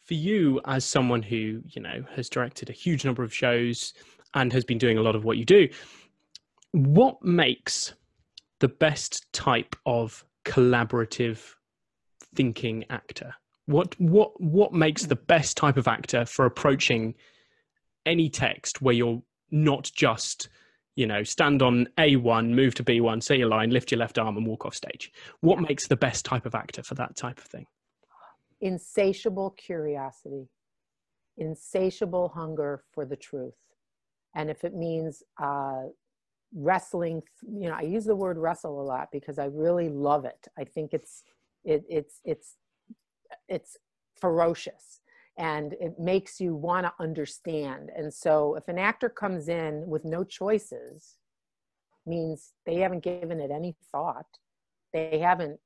For you, as someone who, has directed a huge number of shows and has been doing a lot of what you do, what makes the best type of collaborative thinking actor? What makes the best type of actor for approaching any text where you're not just, stand on A1, move to B1, say your line, lift your left arm and walk off stage? What makes the best type of actor for that type of thing? Insatiable curiosity, insatiable hunger for the truth. And if it means wrestling, I use the word wrestle a lot because I really love it. I think it's ferocious and it makes you want to understand. And so if an actor comes in with no choices, means they haven't given it any thought, they haven't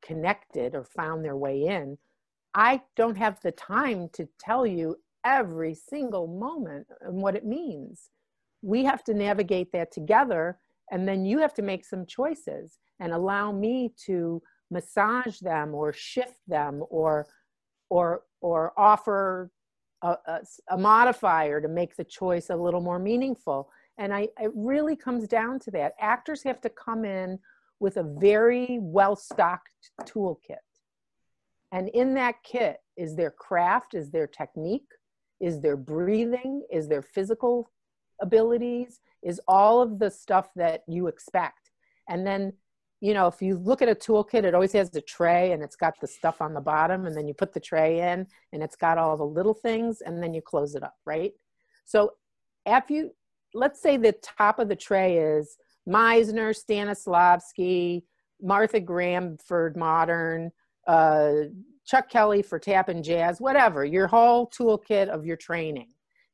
connected or found their way in. I don't have the time to tell you every single moment and what it means. We have to navigate that together, and then you have to make some choices and allow me to massage them or shift them or offer a modifier to make the choice a little more meaningful. And it really comes down to that. Actors have to come in with a very well-stocked toolkit. And in that kit is their craft, is their technique, is their breathing, is their physical abilities, is all of the stuff that you expect. And then, if you look at a toolkit, it always has the tray and it's got the stuff on the bottom, and then you put the tray in and it's got all the little things, and then you close it up, right? So let's say the top of the tray is Meisner, Stanislavski, Martha Graham for modern, Chuck Kelly for tap and jazz, whatever, your whole toolkit of your training.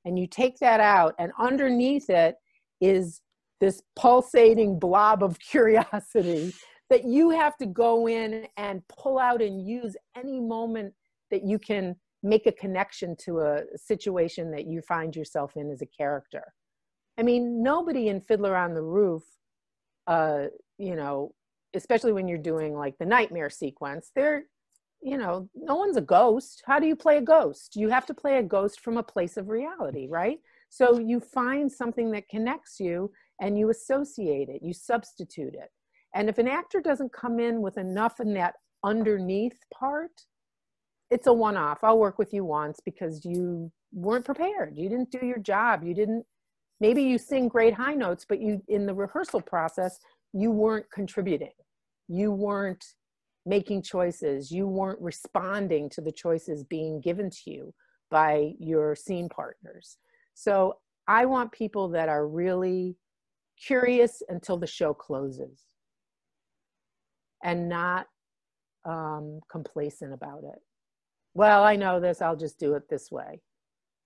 And you take that out, and underneath it is this pulsating blob of curiosity that you have to go in and pull out and use any moment that you can make a connection to a situation that you find yourself in as a character. I mean, nobody in Fiddler on the Roof, especially when you're doing like the nightmare sequence, no one's a ghost. How do you play a ghost? You have to play a ghost from a place of reality, right? So you find something that connects you and you associate it, you substitute it. And if an actor doesn't come in with enough in that underneath part, it's a one-off. I'll work with you once because you weren't prepared. You didn't do your job. Maybe you sing great high notes, but in the rehearsal process, you weren't contributing. You weren't making choices. You weren't responding to the choices being given to you by your scene partners. So I want people that are really curious until the show closes and not complacent about it. Well, I know this, I'll just do it this way.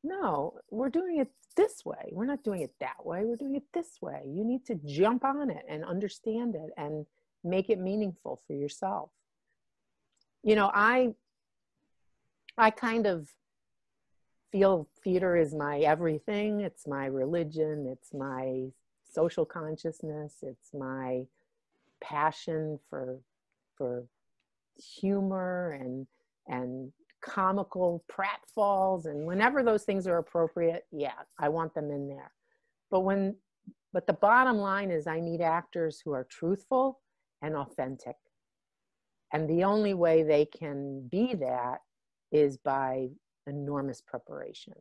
No, we're doing it this way. We're not doing it that way. We're doing it this way. You need to jump on it and understand it and make it meaningful for yourself. I kind of feel theater is my everything. It's my religion. It's my social consciousness. It's my passion for humor and comical pratfalls, and whenever those things are appropriate, yeah, I want them in there. But the bottom line is I need actors who are truthful and authentic. And the only way they can be that is by enormous preparation.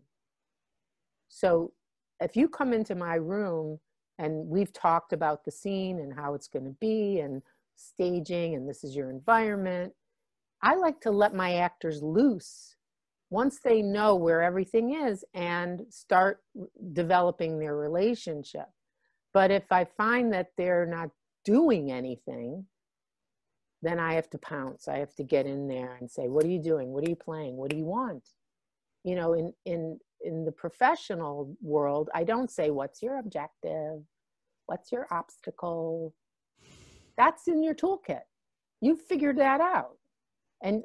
So if you come into my room and we've talked about the scene and how it's going to be and staging and this is your environment, I like to let my actors loose once they know where everything is and start developing their relationship. But if I find that they're not doing anything, then I have to pounce. I have to get in there and say, what are you doing? What are you playing? What do you want? In the professional world, I don't say, what's your objective? What's your obstacle? That's in your toolkit. You figured that out. And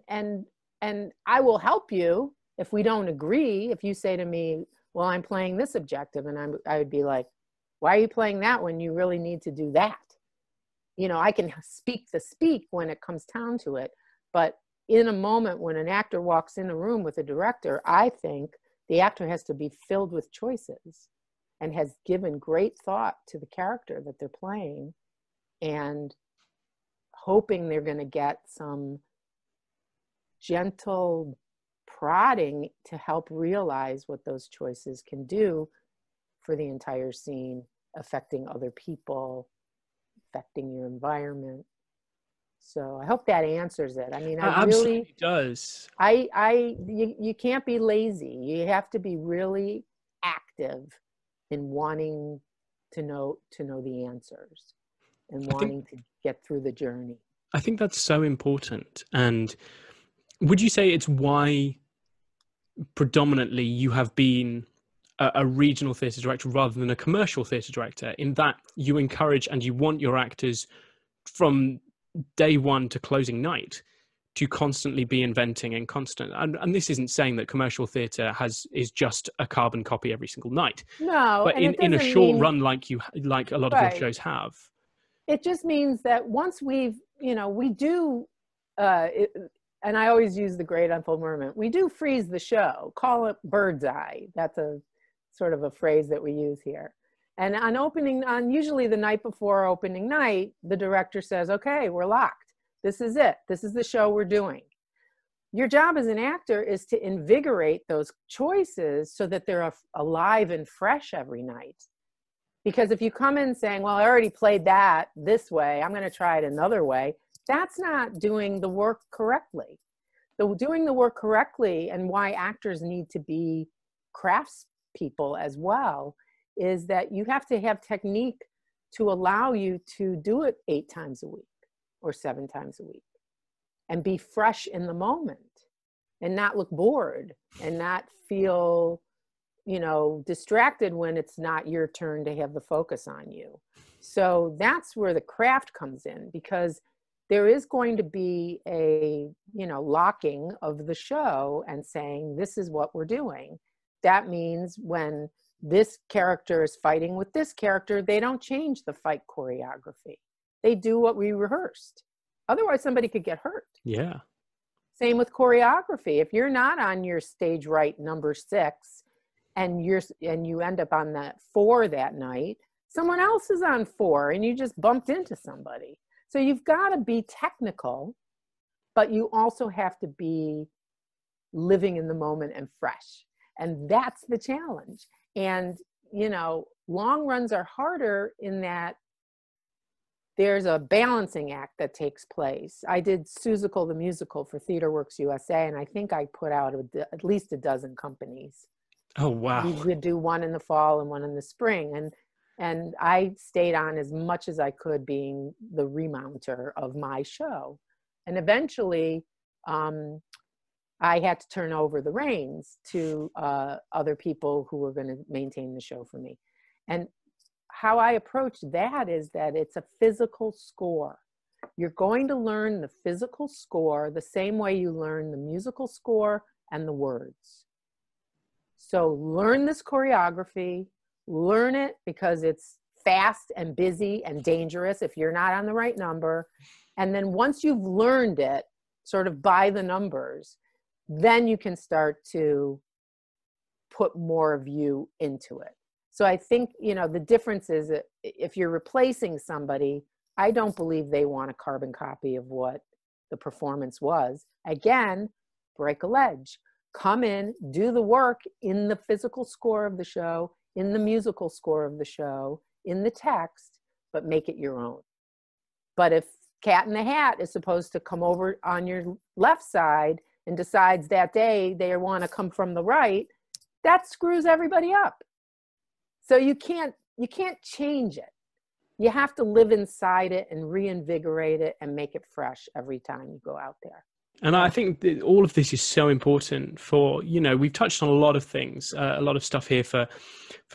I will help you if we don't agree. If you say to me, well, I'm playing this objective, and I would be like, why are you playing that when you really need to do that? I can speak when it comes down to it, but in a moment when an actor walks in the room with a director, I think the actor has to be filled with choices and has given great thought to the character that they're playing, and hoping they're going to get some gentle prodding to help realize what those choices can do for the entire scene, affecting other people, affecting your environment. So I hope that answers it. I mean, I Absolutely really does. you can't be lazy. You have to be really active in wanting to know the answers and wanting to get through the journey. I think that's so important. And would you say it's why predominantly you have been a regional theatre director rather than a commercial theatre director, in that you encourage and you want your actors from day one to closing night to constantly be inventing and constant, and this isn't saying that commercial theatre is just a carbon copy every single night, No, but and it in a doesn't short mean, run like a lot of your shows have. It just means that once we've, we do, and I always use the great unfulfillment, we do freeze the show, call it bird's eye. That's a sort of a phrase that we use here. And on usually the night before opening night, the director says, okay, we're locked. This is it. This is the show we're doing. Your job as an actor is to invigorate those choices so that they're alive and fresh every night. Because if you come in saying, well, I already played that this way, I'm going to try it another way, that's not doing the work correctly. Doing the work correctly, and why actors need to be craftspeople as well, is that you have to have technique to allow you to do it 8 times a week or 7 times a week and be fresh in the moment and not look bored and not feel, distracted when it's not your turn to have the focus on you. So that's where the craft comes in, because there is going to be a, locking of the show and saying, this is what we're doing. That means when this character is fighting with this character, they don't change the fight choreography. They do what we rehearsed. Otherwise, somebody could get hurt. Yeah. Same with choreography. If you're not on your stage right number 6 and you end up on that 4 that night, someone else is on 4 and you just bumped into somebody. So you've got to be technical, but you also have to be living in the moment and fresh. And that's the challenge. And, long runs are harder in that there's a balancing act that takes place. I did Seussical the musical for TheaterWorks USA, and I think I put out at least a dozen companies. Oh, wow. We would do one in the fall and one in the spring. And I stayed on as much as I could, being the remounter of my show. And eventually, I had to turn over the reins to other people who were going to maintain the show for me. And how I approach that is that it's a physical score. You're going to learn the physical score the same way you learn the musical score and the words. So learn this choreography, learn it because it's fast and busy and dangerous if you're not on the right number. And then once you've learned it, sort of by the numbers, then you can start to put more of you into it. So I think, the difference is that if you're replacing somebody, I don't believe they want a carbon copy of what the performance was. Again, break a ledge. Come in, do the work in the physical score of the show, in the musical score of the show, in the text, but make it your own. But if Cat in the Hat is supposed to come over on your left side and decides that day they want to come from the right, that screws everybody up. So you can't change it. You have to live inside it and reinvigorate it and make it fresh every time you go out there. And I think that all of this is so important for, we've touched on a lot of things, a lot of stuff here for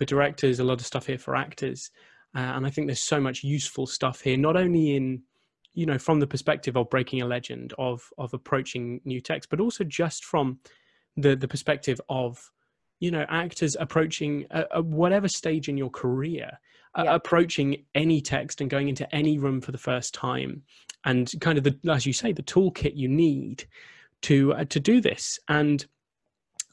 directors, a lot of stuff here for actors. And I think there's so much useful stuff here, not only in, from the perspective of breaking a legend, of approaching new text, but also just from the perspective of, actors approaching whatever stage in your career, approaching any text and going into any room for the first time, and kind of as you say, the toolkit you need to do this. And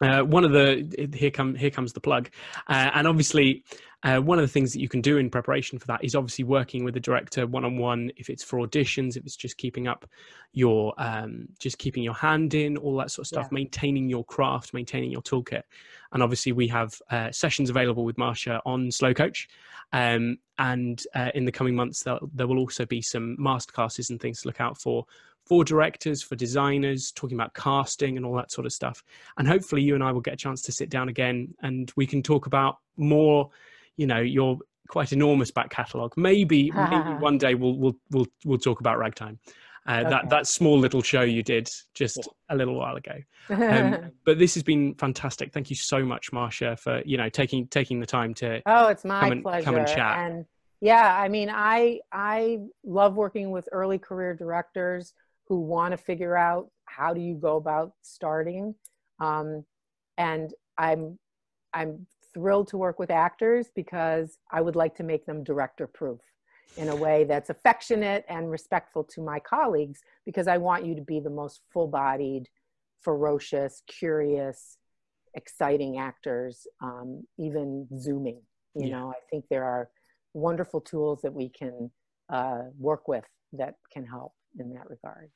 one of the here comes the plug, and obviously one of the things that you can do in preparation for that is obviously working with the director one-on-one, if it's for auditions, if it's just keeping up your just keeping your hand in, all that sort of stuff, maintaining your craft, maintaining your toolkit. And obviously we have sessions available with Marcia on Slow Coach, and in the coming months there will also be some masterclasses and things to look out for directors, for designers, talking about casting and all that sort of stuff. And hopefully you and I will get a chance to sit down again and we can talk about more, you know, your quite enormous back catalogue. Maybe one day we'll talk about Ragtime. That small little show you did just a little while ago. But this has been fantastic. Thank you so much, Marcia, for, you know, taking the time to it's my pleasure. Come and chat. And yeah, I mean, I love working with early career directors who want to figure out how do you go about starting. And I'm thrilled to work with actors because I would like to make them director proof in a way that's affectionate and respectful to my colleagues, because I want you to be the most full-bodied, ferocious, curious, exciting actors, even Zooming. You know, I think there are wonderful tools that we can work with that can help in that regard.